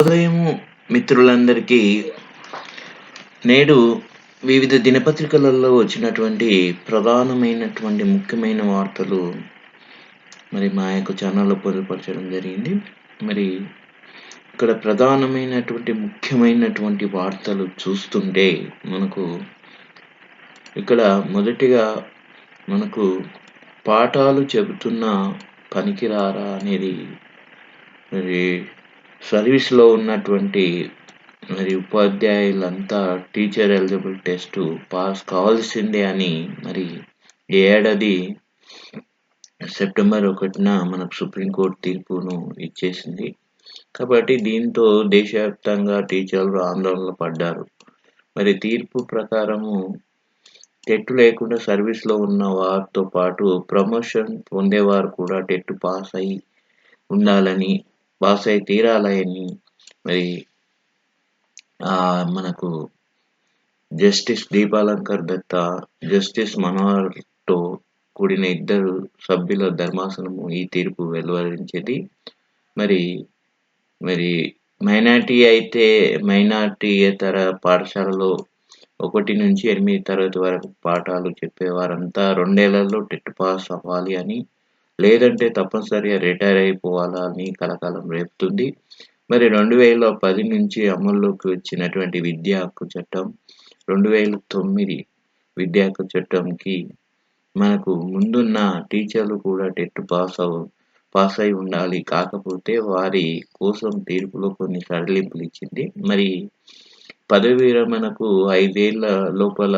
ఉదయము మిత్రులందరికీ నేడు వివిధ దినపత్రికలలో వచ్చినటువంటి ప్రధానమైనటువంటి ముఖ్యమైన వార్తలు మరి మా యొక్క ఛానల్లో పొందుపరచడం జరిగింది. మరి ఇక్కడ ప్రధానమైనటువంటి ముఖ్యమైనటువంటి వార్తలు చూస్తుంటే మనకు ఇక్కడ మొదటిగా మనకు పాఠాలు చెబుతున్న పనికిరారా అనేది మరి సర్వీస్‌లో ఉన్నటువంటి మరి ఉపాధ్యాయులంతా టీచర్ ఎలిజిబుల్ టెస్ట్ పాస్ కావాల్సిందే అని మరి ఈ ఏడాది సెప్టెంబర్ 1న మనకు సుప్రీంకోర్టు తీర్పును ఇచ్చేసింది. కాబట్టి దీంతో దేశవ్యాప్తంగా టీచర్లు ఆందోళన పడ్డారు. మరి తీర్పు ప్రకారము టెట్ లేకుండా సర్వీస్‌లో ఉన్న వారితో పాటు ప్రమోషన్ పొందేవారు కూడా టెట్ పాస్ అయి ఉండాలని, పాస్ అయి తీరాలని మరి మనకు జస్టిస్ దీపాలంకర్ దత్తా, జస్టిస్ మనోహర్‌తో కూడిన ఇద్దరు సభ్యుల ధర్మాసనము ఈ తీర్పు వెలువరించింది. మరి మరి మైనారిటీయేతర పాఠశాలలో 1-8 తరగతి వరకు పాఠాలు చెప్పేవారంతా 2 ఏళ్లలో టెట్ పాస్ అవ్వాలి అని, లేదంటే తప్పనిసరిగా రిటైర్ అయిపోవాలా అని కలకలం రేపుతుంది. మరి 2010 నుంచి అమల్లోకి వచ్చినటువంటి విద్యా హక్కు చట్టం, 2009 విద్యా హక్కు చట్టంకి మనకు ముందున్న టీచర్లు కూడా టెట్ పాస్ అయి ఉండాలి. కాకపోతే వారి కోసం తీర్పులో కొన్ని సడలింపులు ఇచ్చింది. మరి పదవీ విరమణకు 5 ఏళ్ల లోపల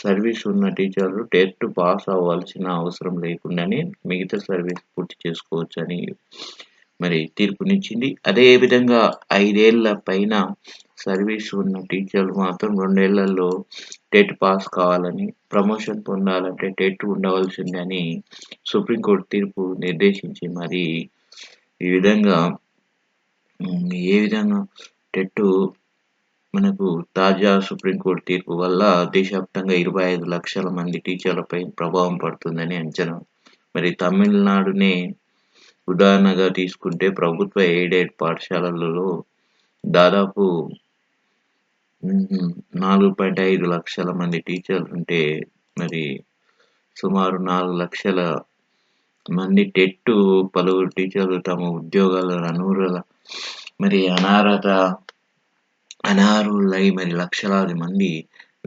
సర్వీస్ ఉన్న టీచర్లు టెట్ పాస్ అవ్వాల్సిన అవసరం లేకుండానే మిగతా సర్వీస్ పూర్తి చేసుకోవచ్చని మరి తీర్పునిచ్చింది. అదే విధంగా 5 ఏళ్ల పైన సర్వీస్ ఉన్న టీచర్లు మాత్రం 2 ఏళ్లలో టెట్ పాస్ కావాలని, ప్రమోషన్ పొందాలంటే టెట్ ఉండవలసిందని సుప్రీంకోర్టు తీర్పు నిర్దేశించి మరి ఈ విధంగా ఏ విధంగా టెట్ మనకు తాజా సుప్రీంకోర్టు తీర్పు వల్ల దేశవ్యాప్తంగా 25 లక్షల మంది టీచర్లపై ప్రభావం పడుతుందని అంచనా. మరి తమిళనాడునే ఉదాహరణగా తీసుకుంటే ప్రభుత్వ ఎయిడెడ్ పాఠశాలలలో దాదాపు 4.5 లక్షల మంది టీచర్లుంటే మరి సుమారు 4 లక్షల మంది టెట్ పలువురు టీచర్లు తమ ఉద్యోగాలను మరి అనర్హులై మరి లక్షలాది మంది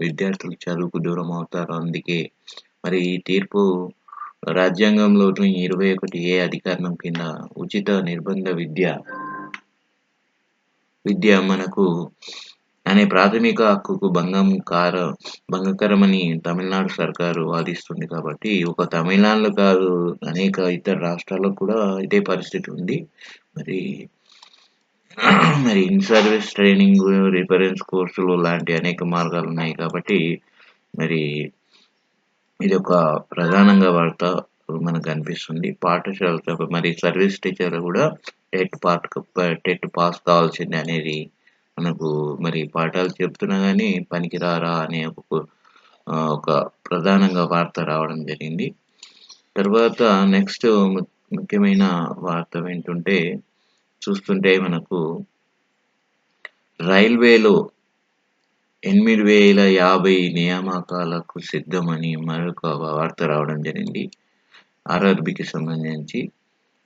విద్యార్థులు చదువుకు దూరం అవుతారు. అందుకే మరి ఈ తీర్పు రాజ్యాంగంలోని 21A అధికరణం కింద ఉచిత నిర్బంధ విద్య మనకు అనే ప్రాథమిక హక్కుకు భంగకరమని తమిళనాడు సర్కారు వాదిస్తుంది. కాబట్టి ఒక తమిళనాడులో కాదు, అనేక ఇతర రాష్ట్రాల్లో కూడా ఇదే పరిస్థితి ఉంది. మరి ఇన్ సర్వీస్ ట్రైనింగ్, రిఫరెన్స్ కోర్సులు లాంటి అనేక మార్గాలు ఉన్నాయి. కాబట్టి మరి ఇది ఒక ప్రధానంగా వార్త మనకు కనిపిస్తుంది. పాఠశాల మరి సర్వీస్ టీచర్లు కూడా టెట్ పాస్ కావాల్సిందే అనేది మనకు మరి పాఠాలు చెప్తున్నా కానీ పనికిరారా అనే ఒక ప్రధానంగా వార్త రావడం జరిగింది. తర్వాత నెక్స్ట్ ముఖ్యమైన వార్త ఏంటంటే చూస్తుంటే మనకు రైల్వేలో 8,050 నియామకాలకు సిద్ధమని మరొక వార్త రావడం జరిగింది. ఆర్ఆర్‌బీకి సంబంధించి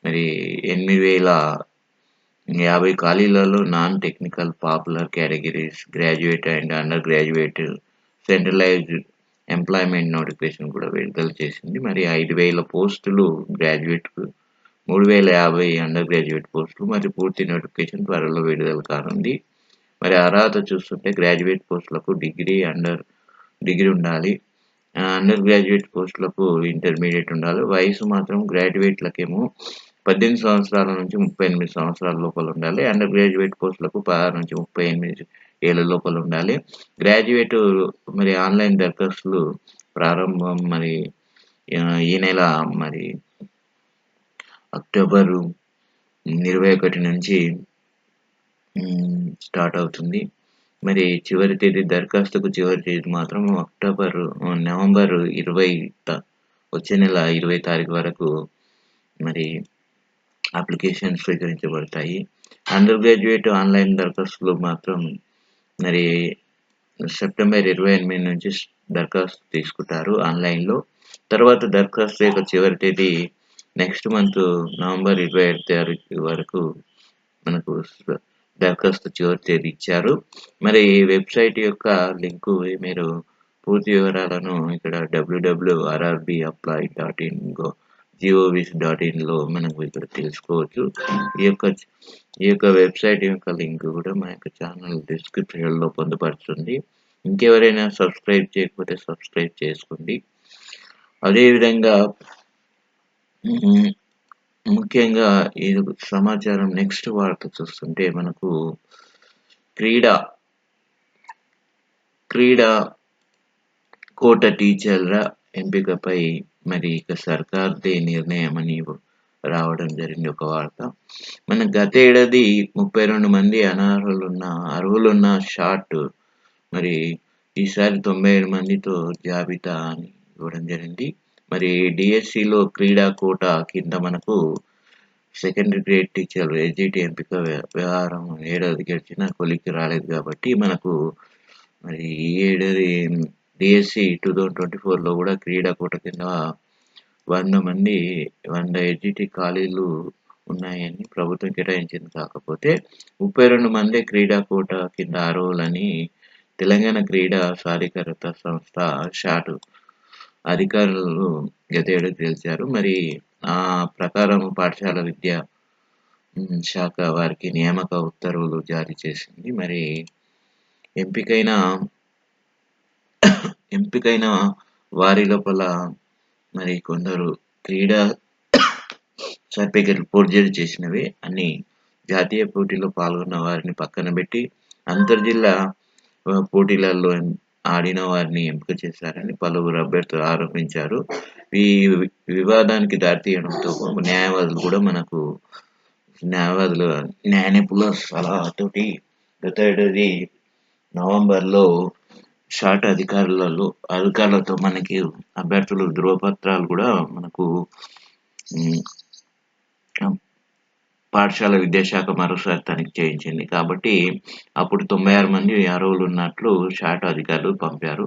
మరి 8,050 ఖాళీలలో non technical popular categories, graduate and undergraduate centralised employment notification కూడా విడుదల చేసింది. మరి 5,000 పోస్టులు గ్రాడ్యుయేట్‌కు, 3,050 అండర్ గ్రాడ్యుయేట్ పోస్టులు. మరి పూర్తి నోటిఫికేషన్ త్వరలో విడుదల కానుంది. మరి అర్హత చూస్తుంటే గ్రాడ్యుయేట్ పోస్టులకు డిగ్రీ ఉండాలి. అండర్ గ్రాడ్యుయేట్ పోస్టులకు ఇంటర్మీడియట్ ఉండాలి. వయసు మాత్రం గ్రాడ్యుయేట్లకేమో 18 సంవత్సరాల నుంచి 38 సంవత్సరాల లోపల ఉండాలి. అండర్ గ్రాడ్యుయేట్ పోస్టులకు 16 నుంచి 38 ఏళ్ల లోపల ఉండాలి. గ్రాడ్యుయేట్ మరి ఆన్లైన్ దరఖాస్తులు ప్రారంభం మరి ఈ నెల మరి అక్టోబర్ 21 నుంచి స్టార్ట్ అవుతుంది. మరి దరఖాస్తుకు చివరి తేదీ మాత్రం నవంబర్ 20 వచ్చే నెల 20 తారీఖు వరకు మరి అప్లికేషన్ స్వీకరించబడతాయి. అండర్ గ్రాడ్యుయేట్ ఆన్లైన్ దరఖాస్తులు మాత్రం మరి సెప్టెంబర్ 28 నుంచి దరఖాస్తు తీసుకుంటారు ఆన్లైన్లో. తర్వాత దరఖాస్తు యొక్క చివరి తేదీ నెక్స్ట్ మంత్ నవంబర్ 25 తారీఖు వరకు మనకు దరఖాస్తు చివరి తేదీ ఇచ్చారు. మరి ఈ వెబ్సైట్ యొక్క లింకు మీరు పూర్తి వివరాలను ఇక్కడ www.rrbapply.in.gov.in మనకు ఇక్కడ తెలుసుకోవచ్చు. ఈ యొక్క వెబ్సైట్ యొక్క లింక్ కూడా మా యొక్క ఛానల్ డిస్క్రిప్షన్లో పొందుపరుస్తుంది. ఇంకెవరైనా సబ్స్క్రైబ్ చేయకపోతే సబ్స్క్రైబ్ చేసుకోండి. అదేవిధంగా ముఖ్యంగా ఈ సమాచారం నెక్స్ట్ వార్త చూస్తుంటే మనకు క్రీడా కోట టీచర్ల ఎంపికపై మరి ఇక సర్కార్దే నిర్ణయం అని రావడం జరిగింది ఒక వార్త. మన గత ఏడాది 32 మంది అర్హులున్న షాట్ మరి ఈసారి 97 మందితో జాబితా అని ఇవ్వడం జరిగింది. మరి డిఎస్సిలో క్రీడా కోట కింద మనకు సెకండరీ గ్రేడ్ టీచర్లు ఎస్జిటి ఎంపిక వ్యవహారం ఏడాది గడిచినా కొలిక్కి రాలేదు కాబట్టి మనకు మరి ఈ ఏడాది డిఎస్సి 2024లో కూడా క్రీడా కోట కింద 100 ఎస్జిటి ఖాళీలు ఉన్నాయని ప్రభుత్వం కేటాయించింది. కాకపోతే 32 మంది క్రీడా కోట కింద అర్హులని తెలంగాణ క్రీడా సాధికారత సంస్థ షాట్ అధికారులు గత ఏడాది తెలిసారు. మరి ఆ ప్రకారం పాఠశాల విద్యా శాఖ వారికి నియామక ఉత్తర్వులు జారీ చేసింది. మరి ఎంపికైన వారి లోపల మరి కొందరు క్రీడా సర్టిఫికెట్లు ఫోర్జరీ చేసినవి అన్ని జాతీయ పోటీలో పాల్గొన్న వారిని పక్కన పెట్టి అంతర్జిల్లా పోటీలలో ఆడిన వారిని ఎంపిక చేశారని పలువురు అభ్యర్థులు ఆరోపించారు. ఈ వివాదానికి దారితీయడంతో న్యాయ నిపుణుల సలహాతోటి గత ఏడాది నవంబర్లో షాట్ అధికారులతో మనకి అభ్యర్థులు ధృవపత్రాలు కూడా మనకు పాఠశాల విద్యాశాఖ మరోసారి తనిఖీ చేయించింది. కాబట్టి అప్పుడు 96 మంది అర్హులు ఉన్నట్లు షాట్ అధికారులు పంపారు.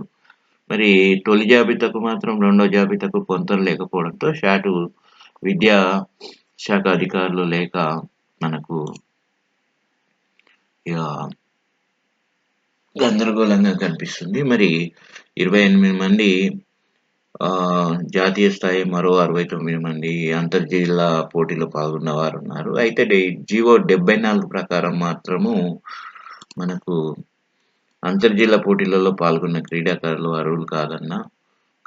మరి తొలి జాబితాకు మాత్రం రెండో జాబితాకు పొంతన లేకపోవడంతో షాట్ విద్యా శాఖ అధికారులు లేక మనకు ఇక గందరగోళంగా కనిపిస్తుంది. మరి 28 మంది జాతీయ స్థాయి, మరో 69 మంది అంతర్జిల్లా పోటీలో పాల్గొన్న వారు ఉన్నారు. అయితే జీవో 74 ప్రకారం మాత్రము మనకు అంతర్జిల్లా పోటీలలో పాల్గొన్న క్రీడాకారులు అర్హులు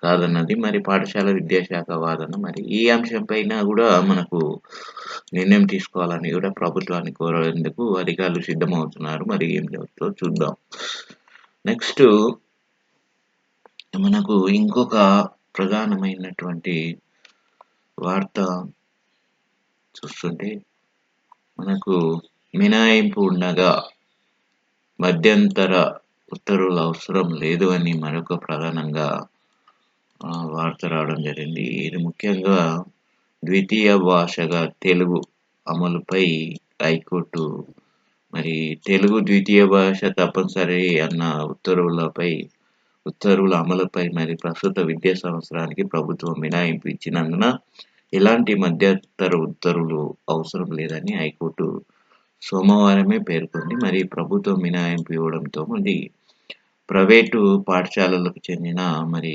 కాదన్నది మరి పాఠశాల విద్యాశాఖ వాదన. మరి ఈ అంశం పైన కూడా మనకు నిర్ణయం తీసుకోవాలని కూడా ప్రభుత్వాన్ని కోరేందుకు అధికారులు సిద్ధమవుతున్నారు. మరి ఏం జరుగుతుందో చూద్దాం. నెక్స్ట్ మనకు ఇంకొక ప్రధానమైనటువంటి వార్త చూస్తుంటే మనకు మినహాయింపు ఉండగా మధ్యంతర ఉత్తర్వులు అవసరం లేదు అని మరొక ప్రధానంగా వార్త రావడం జరిగింది. ఇది ముఖ్యంగా ద్వితీయ భాషగా తెలుగు అమలుపై హైకోర్టు మరి తెలుగు ద్వితీయ భాష తప్పనిసరి అన్న ఉత్తర్వుల అమలుపై మరి ప్రస్తుత విద్యా సంవత్సరానికి ప్రభుత్వం మినహాయింపు ఇచ్చినందున ఎలాంటి మధ్యంతర ఉత్తర్వులు అవసరం లేదని హైకోర్టు సోమవారమే పేర్కొంది. మరి ప్రభుత్వం మినహాయింపు ఇవ్వడంతో మరి ప్రైవేటు పాఠశాలలకు చెందిన మరి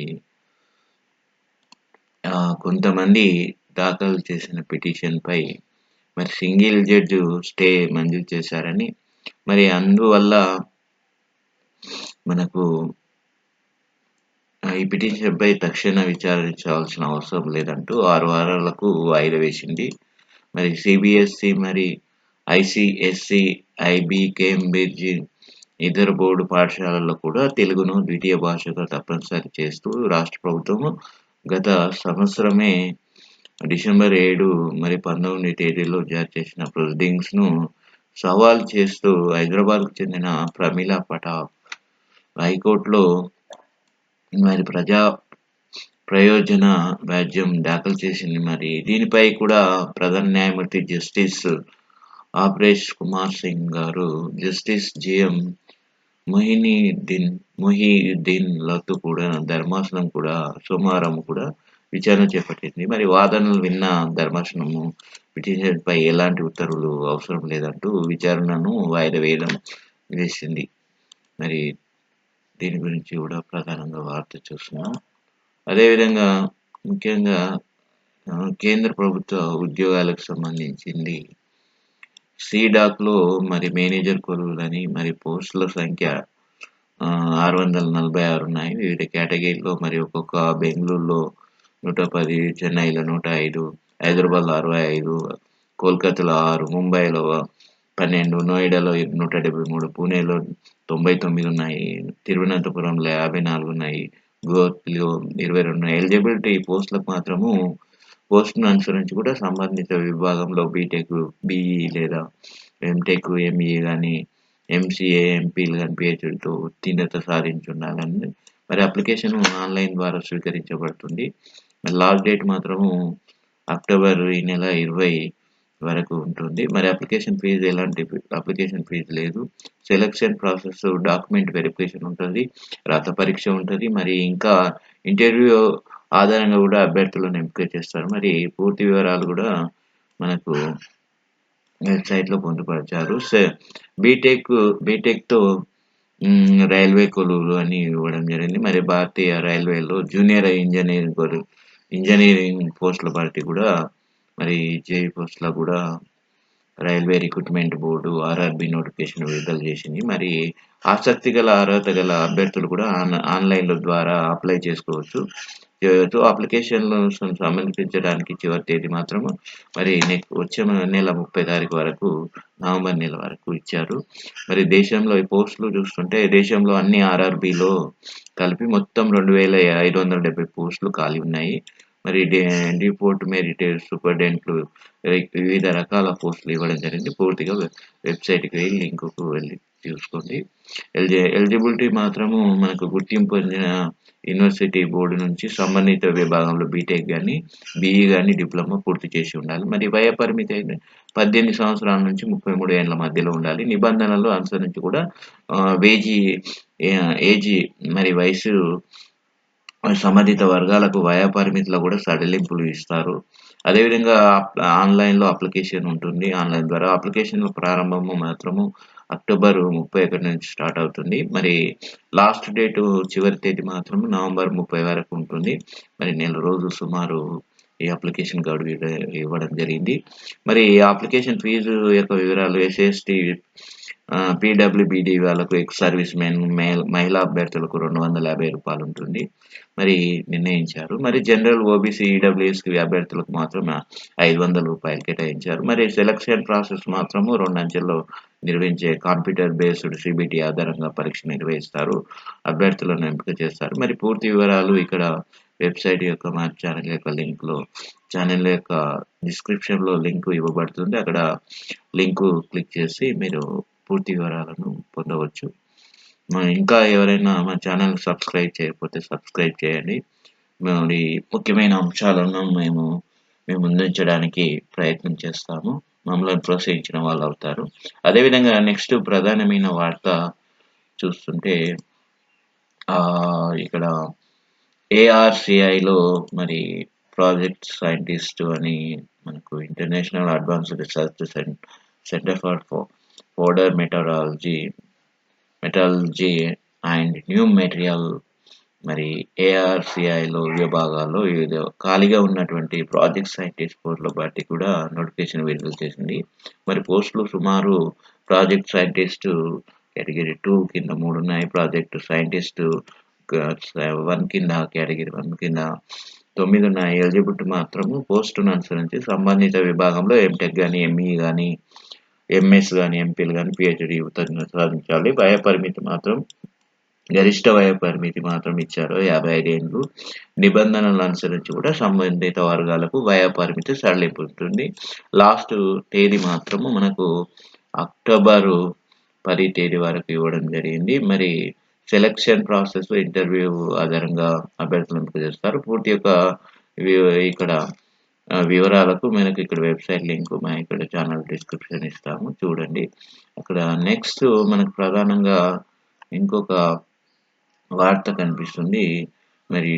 కొంతమంది దాఖలు చేసిన పిటిషన్పై మరి సింగిల్ జడ్జి స్టే మంజూరు చేశారని, మరి అందువల్ల మనకు ఈ పిటిషన్పై తక్షణ విచారించాల్సిన అవసరం లేదంటూ 6 వారాలకు వాయిదా వేసింది. మరి సిబిఎస్ఈ మరి ఐసిఎస్సి, ఐబి, కేంబ్రిడ్జ్ ఇతర బోర్డు పాఠశాలల్లో కూడా తెలుగును ద్వితీయ భాషగా తప్పనిసరి చేస్తూ రాష్ట్ర ప్రభుత్వం గత సంవత్సరమే డిసెంబర్ 7 మరి 19 తేదీలో జారీ చేసిన ప్రొసీడింగ్స్ను సవాల్ చేస్తూ హైదరాబాద్కు చెందిన ప్రమీలా పటాబ్ హైకోర్టులో మరి ప్రయోజన వ్యాజ్యం దాఖలు చేసింది. మరి దీనిపై కూడా ప్రధాన న్యాయమూర్తి జస్టిస్ ఆపరేష్ కుమార్ సింగ్ గారు, జస్టిస్ జిఎం మొహినీద్దీన్ మొహియుద్దీన్‌లతో కూడా ధర్మాసనం కూడా సోమవారం కూడా విచారణ చేపట్టింది. మరి వాదనలు విన్న ధర్మాసనము పిటిషన్‌పై ఎలాంటి ఉత్తర్వులు అవసరం లేదంటూ విచారణను వాయిదా వేసింది. మరి దీని గురించి కూడా ప్రధానంగా వార్త చూస్తున్నాం. అదేవిధంగా ముఖ్యంగా కేంద్ర ప్రభుత్వ ఉద్యోగాలకు సంబంధించింది సీడాక్‌లో మరి మేనేజర్ కొలువులని మరి పోస్టుల సంఖ్య 646 ఉన్నాయి. వివిధ కేటగిరీలో మరి ఒక్కొక్క బెంగుళూరులో 110, చెన్నైలో 105, హైదరాబాద్‌లో 65, కోల్కతాలో 6, ముంబైలో 12, నోయిడాలో 173, పూణేలో 99 ఉన్నాయి, తిరువనంతపురంలో 54 ఉన్నాయి, గోహతిలో 22 ఉన్నాయి. ఎలిజిబిలిటీ పోస్టులకు మాత్రము పోస్ట్‌ను అనుసరించి కూడా సంబంధిత విభాగంలో బీటెక్, బీఈ లేదా ఎంటెక్, ఎంఈ గాని, ఎంసీఏ, ఎంపీలు గాని పీహెచ్‌డీతో ఉత్తీర్ణత సాధించి ఉండాలని. మరి అప్లికేషన్ ఆన్‌లైన్ ద్వారా స్వీకరించబడుతుంది. మరి లాస్ట్ డేట్ మాత్రము అక్టోబర్ ఈ నెల 20 వరకు ఉంటుంది. మరి అప్లికేషన్ ఫీజు అప్లికేషన్ ఫీజు లేదు. సెలక్షన్ ప్రాసెస్ డాక్యుమెంట్ వెరిఫికేషన్ ఉంటది. రాత పరీక్ష ఉంటది. మరి ఇంకా ఇంటర్వ్యూ ఆధారంగా కూడా అభ్యర్థులను ఎంపిక చేస్తారు. మరి పూర్తి వివరాలు కూడా మనకు వెబ్‌సైట్‌లో పొందుపరిచారు. బీటెక్‌తో రైల్వే కొలువులు అని ఇవ్వడం జరిగింది. మరి భారతీయ రైల్వేలో జూనియర్ ఇంజినీరింగ్ పోస్టుల భర్తీ కూడా మరి జేఈ పోస్టులకు కూడా railway recruitment board RRB notification విడుదల చేసింది. మరి ఆసక్తి గల, అర్హత గల అభ్యర్థులు కూడా ఆన్‌లైన్‌ల ద్వారా అప్లై చేసుకోవచ్చు. అప్లికేషన్‌లు సమర్పించడానికి చివరి తేదీ మాత్రము మరి వచ్చే నెల 30 తారీఖు వరకు, నవంబర్ నెల వరకు ఇచ్చారు. మరి దేశంలో ఈ పోస్టులు చూస్తుంటే దేశంలో అన్ని ఆర్ఆర్‌బీలో కలిపి మొత్తం 2570 పోస్టులు ఖాళీ ఉన్నాయి. మరి డిపోర్ట్ మెరిట్ సూపరింటెండెంట్లు వివిధ రకాల పోస్టులు ఇవ్వడం జరిగింది. పూర్తిగా వెబ్‌సైట్‌కి వెళ్లి లింకుకు వెళ్లి చూసుకోండి. ఎలిజిబిలిటీ మాత్రము మనకు గుర్తింపు పొందిన యూనివర్సిటీ బోర్డు నుంచి సంబంధిత విభాగంలో బీటెక్ గాని, బీఈ గాని డిప్లొమా పూర్తి చేసి ఉండాలి. మరి వయ పరిమితి అయితే 18 సంవత్సరాల నుంచి 33 ఏండ్ల మధ్యలో ఉండాలి. నిబంధనలు అనుసరించి కూడా ఏజీ మరి వయసు సంబంధిత వర్గాలకు వయో పరిమితిలో కూడా సడలింపులు ఇస్తారు. అదేవిధంగా ఆన్‌లైన్‌లో అప్లికేషన్ ఉంటుంది. ఆన్‌లైన్ ద్వారా అప్లికేషన్‌ల ప్రారంభము మాత్రము అక్టోబర్ 31 నుంచి స్టార్ట్ అవుతుంది. మరి లాస్ట్ డేటు చివరి తేదీ మాత్రం నవంబర్ 30 వరకు ఉంటుంది. మరి నెల రోజులు సుమారు ఈ అప్లికేషన్ గడువు ఇవ్వడం జరిగింది. మరి అప్లికేషన్ ఫీజు యొక్క వివరాలు ఎస్సీ, పీడబ్ల్యూబీడీ వాళ్ళకు ఎక్స్ సర్వీస్ మెన్ మహిళా అభ్యర్థులకు రూ. 250 ఉంటుంది. మరి నిర్ణయించారు. మరి జనరల్ ఓబీసీ, ఈడబ్ల్యూఎస్‌కి అభ్యర్థులకు మాత్రం రూ. 500 కేటాయించారు. మరి సెలక్షన్ ప్రాసెస్ మాత్రము 2 అంచెల్లో నిర్వహించే కంప్యూటర్ బేస్డ్ సీబీటీ ఆధారంగా పరీక్ష నిర్వహిస్తారు. అభ్యర్థులను ఎంపిక చేస్తారు. మరి పూర్తి వివరాలు ఇక్కడ వెబ్‌సైట్ యొక్క మా ఛానల్ యొక్క లింక్‌లో ఛానల్ యొక్క డిస్క్రిప్షన్‌లో లింక్ ఇవ్వబడుతుంది. అక్కడ లింకు క్లిక్ చేసి మీరు పూర్తి వివరాలను పొందవచ్చు. ఇంకా ఎవరైనా మా ఛానల్ సబ్స్క్రైబ్ చేయకపోతే సబ్స్క్రైబ్ చేయండి. మరి ముఖ్యమైన అంశాలను మేము ముందుంచడానికి ప్రయత్నం చేస్తాము. మమ్మల్ని ప్రోత్సహించిన వాళ్ళు అవుతారు. అదేవిధంగా నెక్స్ట్ ప్రధానమైన వార్త చూస్తుంటే ఇక్కడ ఏఆర్‌సీఐలో మరి ప్రాజెక్ట్ సైంటిస్ట్ అని మనకు international advanced research centre for powder metallurgy and new material మరి ఏఆర్‌సీఐలో విభాగాల్లో వివిధ ఖాళీగా ఉన్నటువంటి ప్రాజెక్ట్ సైంటిస్ట్ పోస్టుల భర్తీ కూడా నోటిఫికేషన్ విడుదల చేసింది. మరి పోస్టులు సుమారు ప్రాజెక్ట్ సైంటిస్ట్ కేటగిరీ 2 కింద 3 ఉన్నాయి. ప్రాజెక్ట్ సైంటిస్ట్ 1 కింద కేటగిరీ 1 కింద 9 ఉన్నాయి. ఎలిజిబిలిటీ మాత్రము పోస్టును అనుసరించి సంబంధిత విభాగంలో ఎంటెక్ గాని, ఎంఈ గాని, ఎంఎస్ గాని, ఎంపీలు గాని, పీహెచ్‌డీ ఉత్తీర్ణత సాధించాలి. వయో పరిమితి మాత్రం గరిష్ట వయో పరిమితి మాత్రం ఇచ్చారు 55 ఏండ్లు. నిబంధనలను అనుసరించి కూడా సంబంధిత వర్గాలకు వయో పరిమితి సడలింపు ఉంటుంది. లాస్ట్ తేదీ మాత్రము మనకు అక్టోబరు 10 తేదీ వరకు ఇవ్వడం జరిగింది. మరి సెలక్షన్ ప్రాసెస్ ఇంటర్వ్యూ ఆధారంగా అభ్యర్థులను ఎంపిక చేస్తారు. పూర్తి యొక్క ఇక్కడ వివరాలకు మనకి ఇక్కడ వెబ్‌సైట్ లింకు ఇక్కడ ఛానల్ డిస్క్రిప్షన్ ఇస్తాము చూడండి. అక్కడ నెక్స్ట్ మనకు ప్రధానంగా ఇంకొక వార్త కనిపిస్తుంది. మరి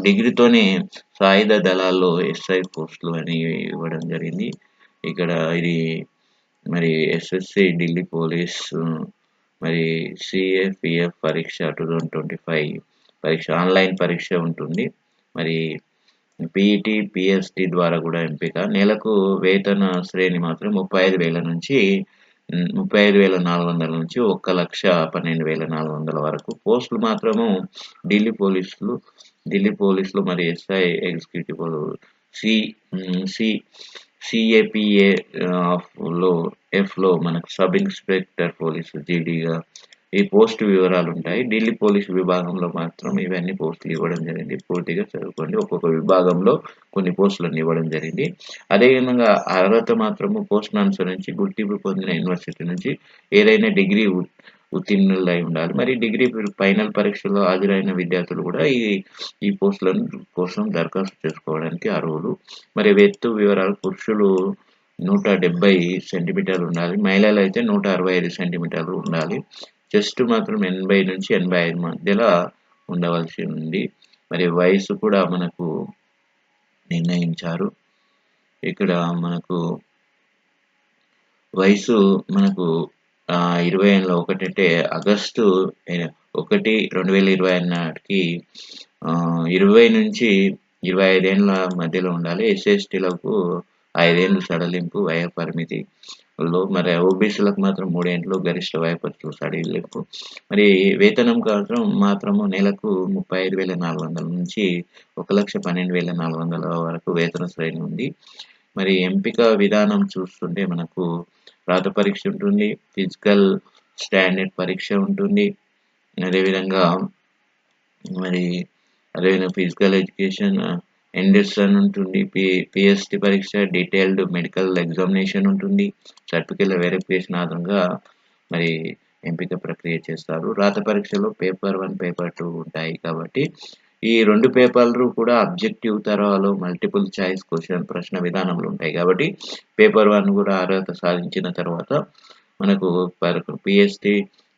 డిగ్రీతోనే సాయుధ దళాల్లో ఎస్ఐ పోస్టులు అని ఇవ్వడం జరిగింది. ఇక్కడ ఇది మరి ఎస్ఎస్‌సి, ఢిల్లీ పోలీస్, మరి సీఏపీఎఫ్ పరీక్ష 2025 పరీక్ష ఆన్‌లైన్ పరీక్ష ఉంటుంది. మరి పీఈటీ, పీఎస్‌టీ ద్వారా కూడా ఎంపిక. నెలకు వేతన శ్రేణి మాత్రం 35,000 నుంచి 35,400 నుంచి 1,12,400 వరకు. పోస్టులు మాత్రము ఢిల్లీ పోలీసులు, మరి ఎస్ఐ ఎగ్జిక్యూటివ్ సి సి సీఏపీఏ ఎఫ్‌లో మనకు సబ్ ఇన్స్‌పెక్టర్ పోలీసు జీడీగా ఈ పోస్ట్ వివరాలుంటాయి. ఢిల్లీ పోలీస్ విభాగంలో మాత్రం ఇవన్నీ పోస్టులు ఇవ్వడం జరిగింది. పూర్తిగా చదువుకోండి. ఒక్కొక్క విభాగంలో కొన్ని పోస్టులను ఇవ్వడం జరిగింది. అదేవిధంగా అర్హత మాత్రము పోస్టును అనుసరించి గుర్తింపు పొందిన యూనివర్సిటీ నుంచి ఏదైనా డిగ్రీ ఉత్తీర్ణులై ఉండాలి. మరి డిగ్రీ ఫైనల్ పరీక్షలో హాజరైన విద్యార్థులు కూడా ఈ పోస్టులను కోసం దరఖాస్తు చేసుకోవడానికి అర్హులు. మరి ఎత్తు వివరాలు పురుషులు 170 సెంటీమీటర్లు ఉండాలి. మహిళలైతే 165 సెంటీమీటర్లు ఉండాలి. చెస్ట్ మాత్రం 80 నుంచి 85 మధ్యలో ఉండవలసి ఉంది. మరి వయసు కూడా మనకు నిర్ణయించారు. ఇక్కడ మనకు వయసు మనకు 20 ఏళ్ళ ఒకటంటే ఆగస్టు 1, 2020 నాటికి 20 నుంచి 25 ఏళ్ళ మధ్యలో ఉండాలి. ఎస్సీ/ఎస్టీలకు 5 ఏళ్ళు సడలింపు వయ పరిమితిలో. మరి ఓబీసీలకు మాత్రం 3 ఏళ్ళు గరిష్ట వయోపరిమితులు సడలింపు. మరి వేతనం మాత్రము నెలకు 35,400 నుంచి 1,12,400 వరకు వేతన శ్రేణి ఉంది. మరి ఎంపిక విధానం చూస్తుంటే మనకు రాత పరీక్ష ఉంటుంది. ఫిజికల్ స్టాండర్డ్ పరీక్ష ఉంటుంది. అదేవిధంగా ఫిజికల్ ఎడ్యుకేషన్ ఎండర్సన్ ఉంటుంది. పీఎస్టీ పరీక్ష, డీటెయిల్డ్ మెడికల్ ఎగ్జామినేషన్ ఉంటుంది. సర్టిఫికేట్ల వెరిఫికేషన్ ఆధారంగా మరి ఎంపిక ప్రక్రియ చేస్తారు. రాత పరీక్షలో పేపర్ 1, పేపర్ 2 ఉంటాయి కాబట్టి ఈ 2 పేపర్లు కూడా ఆబ్జెక్టివ్ తరహాలో మల్టిపుల్ చాయిస్ ప్రశ్న విధానంలో ఉంటాయి కాబట్టి పేపర్ 1 కూడా అర్హత సాధించిన తర్వాత మనకు పీఎస్టీ,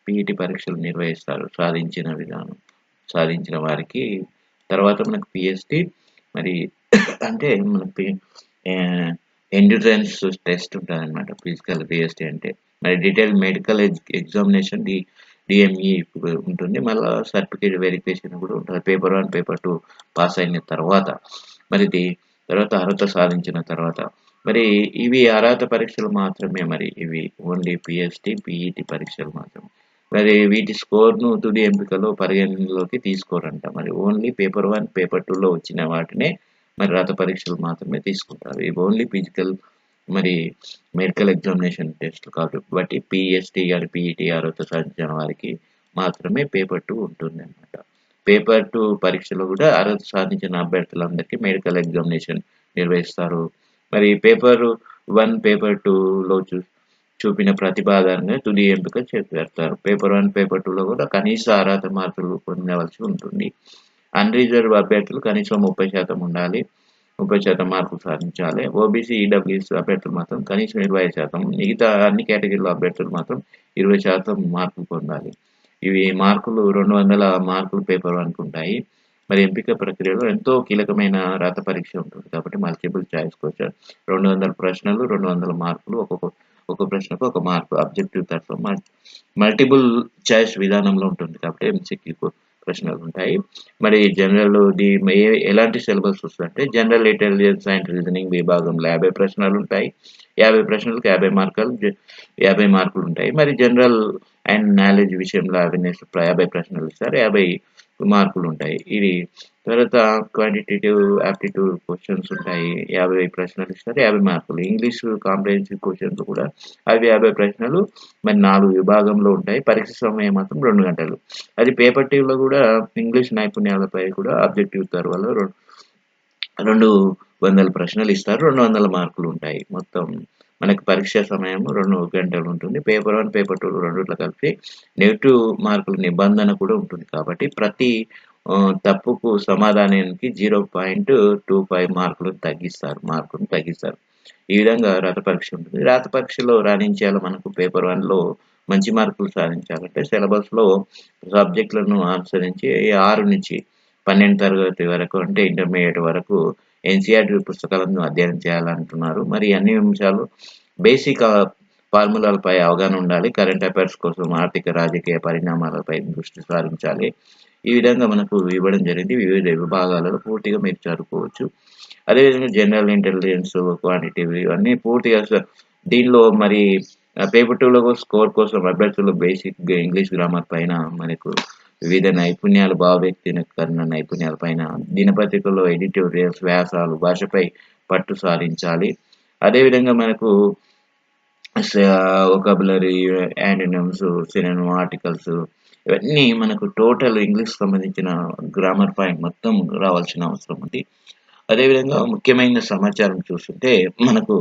పీఈటీ పరీక్షలు నిర్వహిస్తారు. సాధించిన వారికి తర్వాత మనకు పీఎస్టీ మరి అంటే మనకి ఎండ్యూరెన్స్ టెస్ట్ ఉంటుందన్నమాట. ఫిజికల్ పీఎస్టీ అంటే మరి డీటెయిల్ మెడికల్ ఎగ్జామినేషన్ డిఎంఈ ఉంటుంది. మళ్ళీ సర్టిఫికేట్ వెరిఫికేషన్ కూడా ఉంటుంది. పేపర్ 1, పేపర్ 2 పాస్ అయిన తర్వాత తర్వాత అర్హత సాధించిన తర్వాత మరి ఇవి అర్హత పరీక్షలు మాత్రమే. మరి ఇవి ఓన్లీ పీఎస్టీ, పీఈటీ పరీక్షలు మాత్రమే. మరి వీటి స్కోర్‌ను తుది ఎంపికలో పరిగణనలోకి తీసుకోరంట. మరి ఓన్లీ పేపర్ 1, పేపర్ 2లో వచ్చిన వాటినే మరి రాత పరీక్షలు మాత్రమే తీసుకుంటారు. ఇవి ఓన్లీ ఫిజికల్ మరి మెడికల్ ఎగ్జామినేషన్ టెస్ట్‌లు కాబట్టి పీఎస్టీ గాని, పీఈటీ అర్హత సాధించిన వారికి మాత్రమే పేపర్ 2 ఉంటుందన్నమాట. పేపర్ 2 పరీక్షలో కూడా అర్హత సాధించిన అభ్యర్థులందరికీ మెడికల్ ఎగ్జామినేషన్ నిర్వహిస్తారు. మరి పేపర్ 1, పేపర్ 2లో చూపిన ప్రతిభ ఆధారంగా తుది ఎంపిక చేపడతారు. పేపర్ 1, పేపర్ 2లో కూడా కనీస అర్హత మార్కులు పొందవలసి ఉంటుంది. అన్‌రిజర్వ్డ్ అభ్యర్థులు కనీసం 30% ఉండాలి. 30% మార్కులు సాధించాలి. ఓబీసీ, ఈడబ్ల్యూఎస్ అభ్యర్థులు మాత్రం కనీసం 25%. మిగతా అన్ని కేటగిరీల అభ్యర్థులు మాత్రం 20% మార్కులు పొందాలి. ఇవి మార్కులు 200 మార్కులు పేపర్ 1కి ఉంటాయి. మరి ఎంపిక ప్రక్రియలో ఎంతో కీలకమైన రాత పరీక్ష ఉంటుంది కాబట్టి మల్టిపుల్ చాయిస్ క్వెషన్ 200 ప్రశ్నలు, 200 మార్కులు. ఒక్కొక్క ప్రశ్నకు 1 మార్కు ఆబ్జెక్టివ్ తరఫా మల్టిపుల్ చాయిస్ విధానంలో ఉంటుంది కాబట్టి ఎంసీక్యూ ప్రశ్నలు ఉంటాయి. మరి ఎలాంటి సిలబస్ వస్తుందంటే జనరల్ ఇంటెలిజెన్స్ అండ్ రీజనింగ్ విభాగంలో 50 ప్రశ్నలు ఉంటాయి. 50 ప్రశ్నలకు 50 మార్కులు ఉంటాయి. మరి జనరల్ అండ్ నాలెడ్జ్ విషయంలో 50 ప్రశ్నలు ఇస్తారు. 50 మార్కులు ఉంటాయి. ఇది తర్వాత క్వాంటిటేటివ్ ఆప్టిట్యూడ్ క్వెషన్స్ ఉంటాయి. 50 ప్రశ్నలు ఇస్తారు. 50 మార్కులు. ఇంగ్లీష్ కాంప్రిహెన్సివ్ క్వెషన్స్ కూడా అవి 50 ప్రశ్నలు మరి 4 విభాగంలో ఉంటాయి. పరీక్ష సమయం మాత్రం 2 గంటలు. అది పేపర్ 2లో కూడా ఇంగ్లీష్ నైపుణ్యాలపై కూడా ఆబ్జెక్టివ్ తరహాలో 200 ప్రశ్నలు ఇస్తారు. 200 మార్కులు ఉంటాయి. మొత్తం మనకి పరీక్ష సమయం 2 గంటలు ఉంటుంది. పేపర్ 1, పేపర్ 2 రెండిట్లో కలిపి నెగెటివ్ మార్కుల నిబంధన కూడా ఉంటుంది కాబట్టి ప్రతి తప్పుకు సమాధానానికి 0.25 మార్కులను తగ్గిస్తారు. ఈ విధంగా రాత పరీక్ష ఉంటుంది. రాత పరీక్షలో రాణించేలా మనకు పేపర్ 1లో మంచి మార్కులు సాధించాలంటే సిలబస్‌లో సబ్జెక్టులను అనుసరించి 6-12 తరగతి వరకు అంటే ఇంటర్మీడియేట్ వరకు ఎన్‌సీఈఆర్‌టీ పుస్తకాలను అధ్యయనం చేయాలంటున్నారు. మరి అన్ని అంశాలు బేసిక్ ఫార్ములాలపై అవగాహన ఉండాలి. కరెంట్ అఫైర్స్ కోసం ఆర్థిక, రాజకీయ పరిణామాలపై దృష్టి సారించాలి. ఈ విధంగా మనకు ఇవ్వడం జరిగింది. వివిధ విభాగాలలో పూర్తిగా మీరు చదువుకోవచ్చు. అదేవిధంగా జనరల్ ఇంటెలిజెన్స్, క్వాంటిటేటివ్ ఇవన్నీ పూర్తిగా దీనిలో మరి పేపర్ 2లో స్కోర్ కోసం అభ్యర్థులు బేసిక్‌గా ఇంగ్లీష్ గ్రామర్ పైన మనకు వివిధ నైపుణ్యాలు, భావ వ్యక్తీకరణ నైపుణ్యాల పైన, దినపత్రికల్లో ఎడిటోరియల్స్, వ్యాసాలు, భాషపై పట్టు సాధించాలి. అదేవిధంగా మనకు వొకాబులరీ, యాంటోనిమ్స్, సినోనిమ్, ఆర్టికల్స్ ఇవన్నీ మనకు టోటల్ ఇంగ్లీష్‌కి సంబంధించిన గ్రామర్ పాయింట్ మొత్తం రావాల్సిన అవసరం ఉంది. అదేవిధంగా ముఖ్యమైన సమాచారం చూస్తుంటే మనకు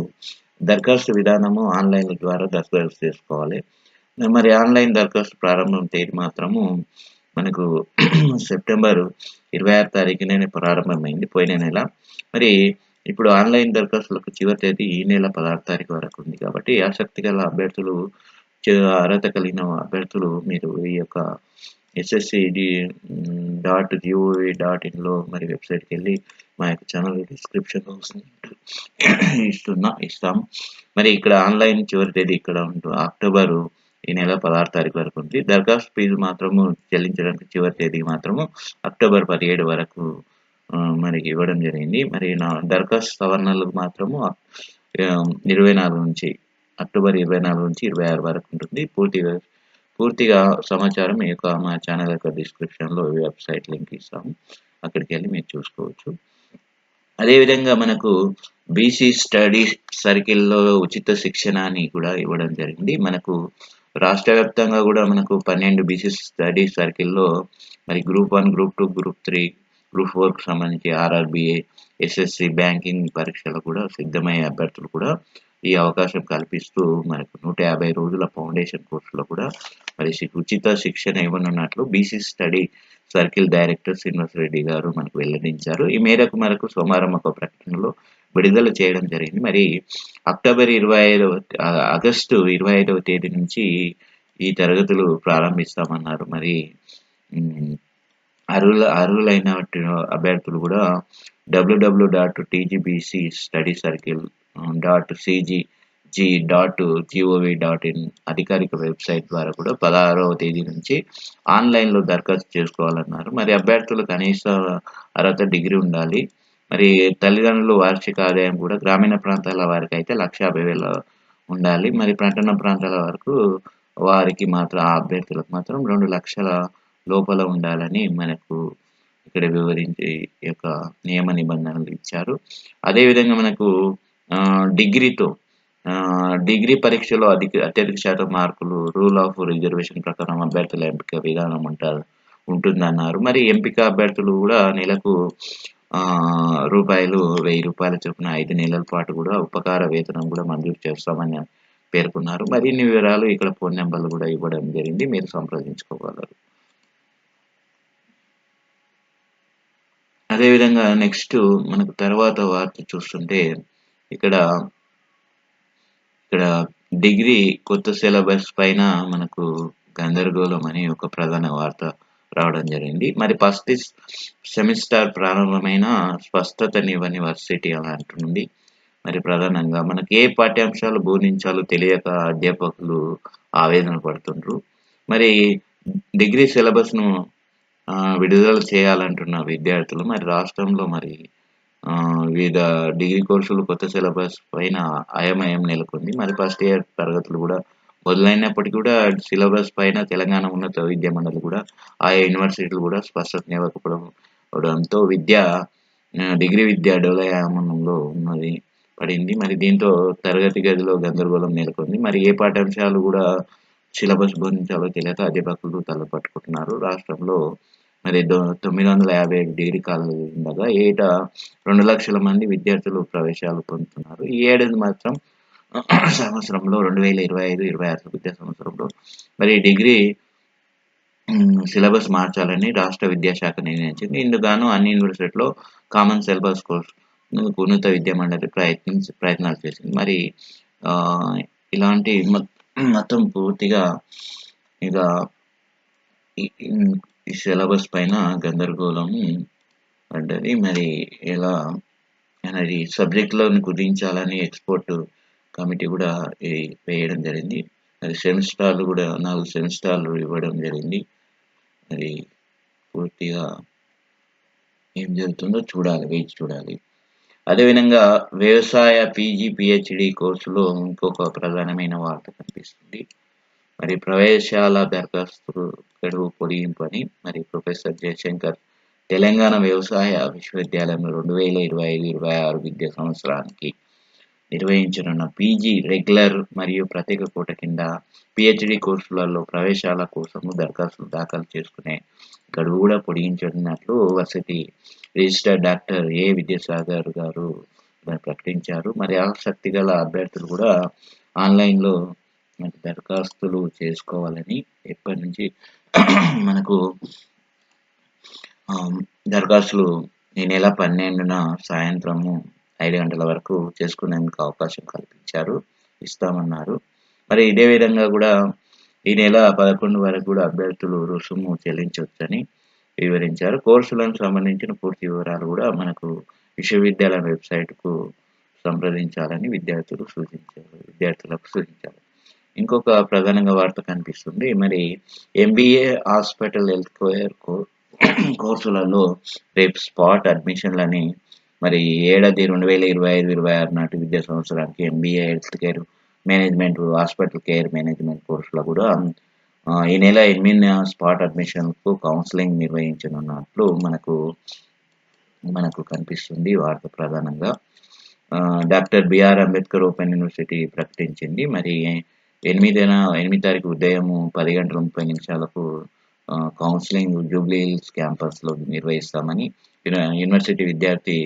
దరఖాస్తు విధానము ఆన్‌లైన్ ద్వారా దరఖాస్తు చేసుకోవాలి. మరి ఆన్‌లైన్ దరఖాస్తు ప్రారంభం తేదీ మాత్రము మనకు సెప్టెంబర్ 26 తారీఖునే ప్రారంభమైంది పోయిన నెల. మరి ఇప్పుడు ఆన్‌లైన్ దరఖాస్తులకు చివరి తేదీ ఈ నెల 16 తారీఖు వరకు ఉంది. కాబట్టి ఆసక్తి గల అభ్యర్థులు అర్హత కలిగిన అభ్యర్థులు మీరు ఈ యొక్క sscd.gov.inలో మరి వెబ్‌సైట్‌కెళ్ళి మా యొక్క ఛానల్ డిస్క్రిప్షన్‌లో ఇస్తాం. మరి ఇక్కడ ఆన్‌లైన్ చివరి తేదీ ఇక్కడ అక్టోబరు ఈ నెల 16 తారీఖు వరకు ఉంది. దరఖాస్తు ఫీజు మాత్రము చెల్లించడానికి చివరి తేదీ మాత్రము అక్టోబర్ 17 వరకు మనకి ఇవ్వడం జరిగింది. మరి దరఖాస్తు సవరణలకు మాత్రము 24 నుంచి అక్టోబర్ 24 నుంచి 26 వరకు ఉంటుంది. పూర్తిగా సమాచారం మీ యొక్క మా ఛానల్ యొక్క డిస్క్రిప్షన్‌లో వెబ్‌సైట్ లింక్ ఇస్తాము. అక్కడికెళ్ళి మీరు చూసుకోవచ్చు. అదేవిధంగా మనకు బీసీ స్టడీ సర్కిల్‌లో ఉచిత శిక్షణ అని కూడా ఇవ్వడం జరిగింది. మనకు రాష్ట్ర వ్యాప్తంగా కూడా మనకు 12 బీసీ స్టడీ సర్కిల్‌లో మరి గ్రూప్ 1, గ్రూప్ 2, గ్రూప్ 3, గ్రూప్ 4కి సంబంధించి ఆర్ఆర్‌బీఏ, ఎస్ఎస్‌సి బ్యాంకింగ్ పరీక్షలు కూడా సిద్ధమయ్యే అభ్యర్థులు కూడా ఈ అవకాశం కల్పిస్తూ మనకు 150 రోజుల ఫౌండేషన్ కోర్సులో కూడా మరి ఉచిత శిక్షణ ఇవ్వనున్నట్లు BC study circle director Srinivas Reddy గారు మనకు వెల్లడించారు. ఈ మేరకు మనకు సోమవారం ఒక ప్రకటనలో విడుదల చేయడం జరిగింది. మరి ఆగస్టు 25వ తేదీ నుంచి ఈ తరగతులు ప్రారంభిస్తామన్నారు. మరి అర్హులైన అభ్యర్థులు కూడా www.tgbcstudycircle.cgg.gov.in అధికారిక వెబ్‌సైట్ ద్వారా కూడా 16వ తేదీ నుంచి ఆన్‌లైన్‌లో దరఖాస్తు చేసుకోవాలన్నారు. మరి అభ్యర్థులు కనీస అర్హత డిగ్రీ ఉండాలి. మరి తల్లిదండ్రుల వార్షిక ఆదాయం కూడా గ్రామీణ ప్రాంతాల వారికైతే 1,50,000 ఉండాలి. మరి పట్టణ ప్రాంతాల వారికి మాత్రం ఆ అభ్యర్థులకు మాత్రం 2 లక్షల లోపల ఉండాలని మనకు ఇక్కడ వివరించి ఈ యొక్క నియమ నిబంధనలు ఇచ్చారు. అదేవిధంగా మనకు డిగ్రీ పరీక్షలో అత్యధిక శాతం మార్కులు రూల్ ఆఫ్ రిజర్వేషన్ ప్రకారం అభ్యర్థుల ఎంపిక విధానం ఉంటుందన్నారు. మరి ఎంపిక అభ్యర్థులు కూడా నెలకు ₹1,000 చొప్పున 5 నెలల పాటు కూడా ఉపకార వేతనం కూడా మంజూరు చేస్తామని పేర్కొన్నారు. మరిన్ని వివరాలు ఇక్కడ ఫోన్ నంబర్లు కూడా ఇవ్వడం జరిగింది. మీరు సంప్రదించుకోగలరు. అదేవిధంగా నెక్స్ట్ మనకు తర్వాత వార్త చూస్తుంటే ఇక్కడ డిగ్రీ కొత్త సిలబస్ పైన మనకు గందరగోళం అని ఒక ప్రధాన వార్త రావడం జరిగింది. మరి ఫస్ట్ సెమిస్టర్ ప్రారంభమైన స్పష్టతనివ్వని వర్సిటీ అని అంటుంది. మరి ప్రధానంగా మనకి ఏ పాఠ్యాంశాలు బోధించాలో తెలియక అధ్యాపకులు ఆవేదన పడుతుండ్రు. మరి డిగ్రీ సిలబస్‌ను విడుదల చేయాలంటున్న విద్యార్థులు మరి రాష్ట్రంలో మరి వివిధ డిగ్రీ కోర్సులు కొత్త సిలబస్ పైన అయోమయం నెలకొంది. మరి ఫస్ట్ ఇయర్ తరగతులు కూడా మొదలైనప్పటికీ కూడా సిలబస్ పైన తెలంగాణ ఉన్నత విద్యా మండలి కూడా ఆయా యూనివర్సిటీలు కూడా స్పష్టత డిగ్రీ విద్య డోలయామనంలో పడింది. మరి దీంతో తరగతి గదిలో గందరగోళం నెలకొంది. మరి ఏ పాఠ్యాంశాలు కూడా సిలబస్ బోధించాలో తెలియక అధ్యాపకులు తలపట్టుకుంటున్నారు. రాష్ట్రంలో మరి 957 డిగ్రీ కాలేజీలు ఉండగా ఏటా 2 లక్షల మంది విద్యార్థులు ప్రవేశాలు పొందుతున్నారు. ఈ ఏడాది మాత్రం సంవత్సరంలో 2025, 26 విద్యా సంవత్సరంలో మరి డిగ్రీ సిలబస్ మార్చాలని రాష్ట్ర విద్యాశాఖ నిర్ణయించింది. ఇందుకు గాను అన్ని యూనివర్సిటీలో కామన్ సిలబస్ కోర్స్ ఉన్నత విద్యా మండలి ప్రయత్నాలు చేసింది. మరి ఆహ్, ఇలాంటి మొత్తం పూర్తిగా ఇక ఈ హ్మ్. ఈ సిలబస్ పైన గందరగోళం పడ్డది. మరి ఎలా అనేది సబ్జెక్ట్‌లను కుదించాలని ఎక్స్‌పర్ట్ కమిటీ గూడా ఈ వేయడం జరిగింది. మరి సెమిస్టార్‌లు గూడా 4 సెమిస్టార్‌లు ఇవ్వడం జరిగింది. మరి పూర్తిగా ఏం జరుగుతుందో చూడాలి. వేచి చూడాలి. అదేవిధంగా వ్యవసాయ పీజీ, పీహెచ్‌డీ కోర్సులో ఇంకొక ప్రధానమైన వార్త కనిపిస్తుంది. మరి ప్రవేశాల దరఖాస్తు గడువు పొడిగింపు అని మరి ప్రొఫెసర్ జయశంకర్ తెలంగాణ వ్యవసాయ విశ్వవిద్యాలయంలో 2025, 26 విద్యా సంవత్సరానికి నిర్వహించనున్న పీజీ రెగ్యులర్ మరియు ప్రత్యేక కోట కింద పీహెచ్‌డీ కోర్సులలో ప్రవేశాల కోసము దరఖాస్తులు దాఖలు చేసుకునే గడువు కూడా పొడిగించనున్నట్లు varsity registrar doctor A. Vidyasagar గారు మరి ప్రకటించారు. మరి ఆసక్తి గల అభ్యర్థులు కూడా ఆన్‌లైన్‌లో మరి దరఖాస్తులు చేసుకోవాలని ఎప్పటి నుంచి మనకు దరఖాస్తులు ఈ నెల 12న సాయంత్రము 5 గంటల వరకు చేసుకునేందుకు అవకాశం కల్పించారు. ఇస్తామన్నారు. మరి ఇదే విధంగా గూడా ఈ నెల 11 వరకు గూడా అభ్యర్థులు రుసుము చెల్లించొచ్చని వివరించారు. కోర్సులకు సంబంధించిన పూర్తి వివరాలు గూడా మనకు విశ్వవిద్యాలయం వెబ్‌సైట్‌కు సంప్రదించాలని విద్యార్థులకు సూచించారు. ఇంకొక ప్రధానంగా వార్త కనిపిస్తుంది. మరి ఎంబీఏ హాస్పిటల్ హెల్త్ కేర్ కోర్సులలో రేపు స్పాట్ అడ్మిషన్‌లని మరి ఏడాది 2025, 26 నాటి విద్యా సంవత్సరానికి MBA health care management, hospital care management కోర్సులో కూడా ఈ నెల 8న స్పాట్ అడ్మిషన్‌కు కౌన్సెలింగ్ నిర్వహించనున్నట్లు మనకు కనిపిస్తుంది వార్త ప్రధానంగా. Doctor BR Ambedkar open university ప్రకటించింది. మరి 8 తారీఖు ఉదయం 10:30 కౌన్సెలింగ్ జూబ్లీ హిల్స్ క్యాంపస్‌లో నిర్వహిస్తామని యూనివర్సిటీ విద్యార్థి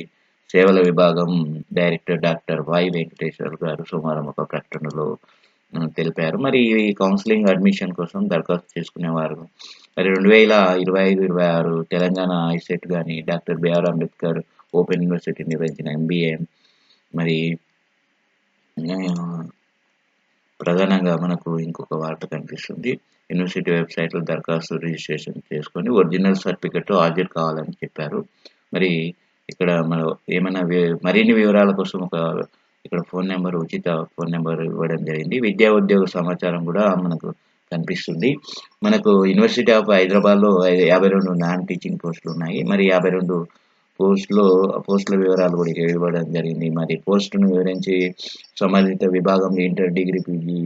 సేవల విభాగం డైరెక్టర్ డాక్టర్ వై. వెంకటేశ్వర్ గారు సోమవారం ఒక ప్రకటనలో తెలిపారు. మరి ఈ కౌన్సెలింగ్ అడ్మిషన్ కోసం దరఖాస్తు చేసుకునేవారు మరి 2025, 26 తెలంగాణ ఐసెట్ గాని, doctor BR Ambedkar open university నిర్వహించిన ఎంబీఏ మరి ఆహ్, ప్రధానంగా మనకు ఇంకొక వార్త కనిపిస్తుంది. యూనివర్సిటీ వెబ్‌సైట్‌లో దరఖాస్తు రిజిస్ట్రేషన్ చేసుకొని ఒరిజినల్ సర్టిఫికేట్‌తో హాజరు కావాలని చెప్పారు. మరి ఇక్కడ మనం ఏమన్నా మరిన్ని వివరాల కోసం ఇక్కడ ఉచిత ఫోన్ నంబర్ ఇవ్వడం జరిగింది. విద్యా ఉద్యోగ సమాచారం కూడా మనకు కనిపిస్తుంది. మనకు యూనివర్సిటీ ఆఫ్ హైదరాబాద్‌లో 52 నాన్ టీచింగ్ పోస్టులున్నాయి. మరి 52 పోస్టుల వివరాలు కూడా ఇక్కడ ఇవ్వడం జరిగింది. మరి పోస్టును వివరించి సంబంధిత విభాగంలో inter, degree, PG,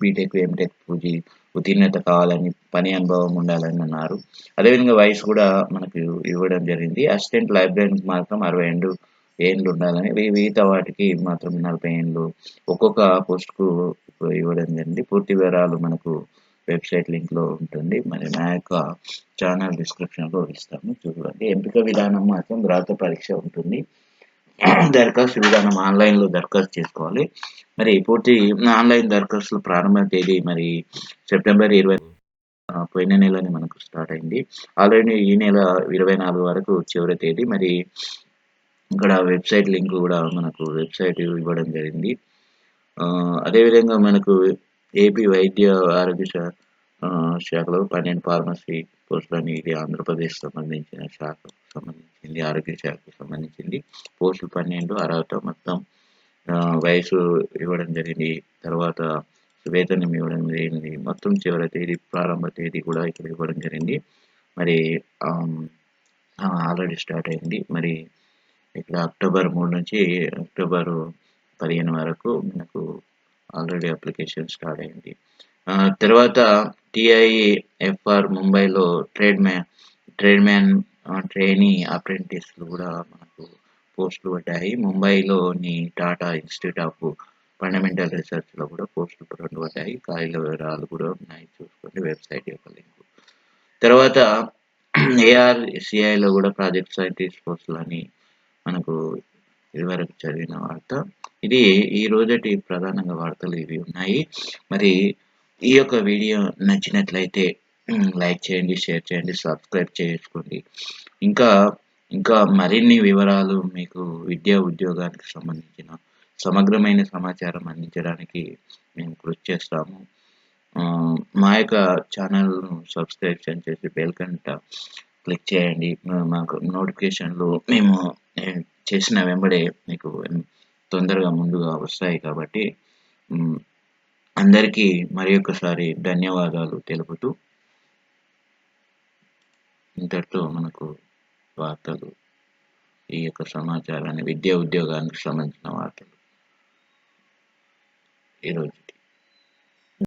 BTech, MTech, PG ఉత్తీర్ణత కావాలని, పని అనుభవం ఉండాలని అన్నారు. అదేవిధంగా వయసు కూడా మనకు ఇవ్వడం జరిగింది. అసిస్టెంట్ లైబ్రరీయన్‌కి మాత్రం 62 ఏండ్లు ఉండాలని, మిగతా వాటికి మాత్రం 40 ఏండ్లు ఒక్కొక్క పోస్ట్‌కు ఇవ్వడం జరిగింది. పూర్తి వివరాలు మనకు వెబ్‌సైట్ లింక్‌లో ఉంటుంది. మరి నా యొక్క ఛానల్ డిస్క్రిప్షన్‌లో ఇస్తాను చూడండి. ఎంపిక విధానం మాత్రం రాత పరీక్ష ఉంటుంది. దరఖాస్తు విధానం ఆన్‌లైన్‌లో దరఖాస్తు చేసుకోవాలి. మరి పూర్తి ఆన్‌లైన్ దరఖాస్తుల ప్రారంభ తేదీ మరి సెప్టెంబర్ 20 పోయిన నెలనే మనకు స్టార్ట్ అయింది. ఆల్రెడీ ఈ నెల 24 వరకు చివరి తేదీ. మరి ఇక్కడ వెబ్‌సైట్ లింక్ కూడా మనకు వెబ్‌సైట్ ఇవ్వడం జరిగింది. అదేవిధంగా మనకు ఏపీ వైద్య ఆరోగ్య శాఖలో 12 ఫార్మసీ పోస్టులని ఇది ఆంధ్రప్రదేశ్ సంబంధించిన శాఖకు సంబంధించింది. ఆరోగ్య శాఖకు సంబంధించింది. పోస్టులు 12 అర్హత మొత్తం వయసు ఇవ్వడం జరిగింది. తర్వాత వేతనం ఇవ్వడం జరిగింది. మొత్తం చివరి తేదీ, ప్రారంభ తేదీ కూడా ఇక్కడ ఇవ్వడం జరిగింది. మరి ఆల్రెడీ స్టార్ట్ అయింది. మరి ఇక్కడ అక్టోబర్ 3 నుంచి అక్టోబర్ 15 వరకు మనకు ఆల్రెడీ అప్లికేషన్ స్టార్ట్ అయింది. తర్వాత టీఐఎఫ్ఆర్ ముంబైలో ట్రేడ్‌మ్యాన్ ట్రైనీ అప్రెంటిస్‌లు కూడా మనకు పోస్టులు పడ్డాయి. ముంబైలోని టాటా ఇన్‌స్టిట్యూట్ ఆఫ్ ఫండమెంటల్ రీసెర్చ్‌లో కూడా పోస్టులు 2 పడ్డాయి. ఖాళీల వివరాలు కూడా ఉన్నాయి చూసుకోండి వెబ్‌సైట్ యొక్క లింకు. తర్వాత ఏఆర్‌సీఐలో కూడా ప్రాజెక్ట్ సైంటిస్ట్ పోస్టులని మనకు ఇదివరకు చదివిన వార్త. ఇది ఈ రోజటి ప్రధానంగా వార్తలు ఇవి ఉన్నాయి. మరి ఈ యొక్క వీడియో నచ్చినట్లయితే లైక్ చేయండి, షేర్ చేయండి, సబ్స్క్రైబ్ చేసుకోండి. ఇంకా, ఇంకా మరిన్ని వివరాలు మీకు విద్యా, ఉద్యోగానికి సంబంధించిన సమగ్రమైన సమాచారం అందించడానికి మేము కృషి చేస్తాము. మా యొక్క ఛానల్‌ను సబ్స్క్రిప్షన్ చేసి బెల్ గంట క్లిక్ చేయండి. మాకు నోటిఫికేషన్‌లు మేము చేసిన వెంబడే మీకు తొందరగా ముందుగా వస్తాయి కాబట్టి హ్మ్. అందరికీ మరియొక్కసారి ధన్యవాదాలు తెలుపుతూ ఇంతటితో మనకు వార్తలు, ఈ యొక్క సమాచారాన్ని విద్యా, ఉద్యోగానికి సంబంధించిన వార్తలు ఈరోజు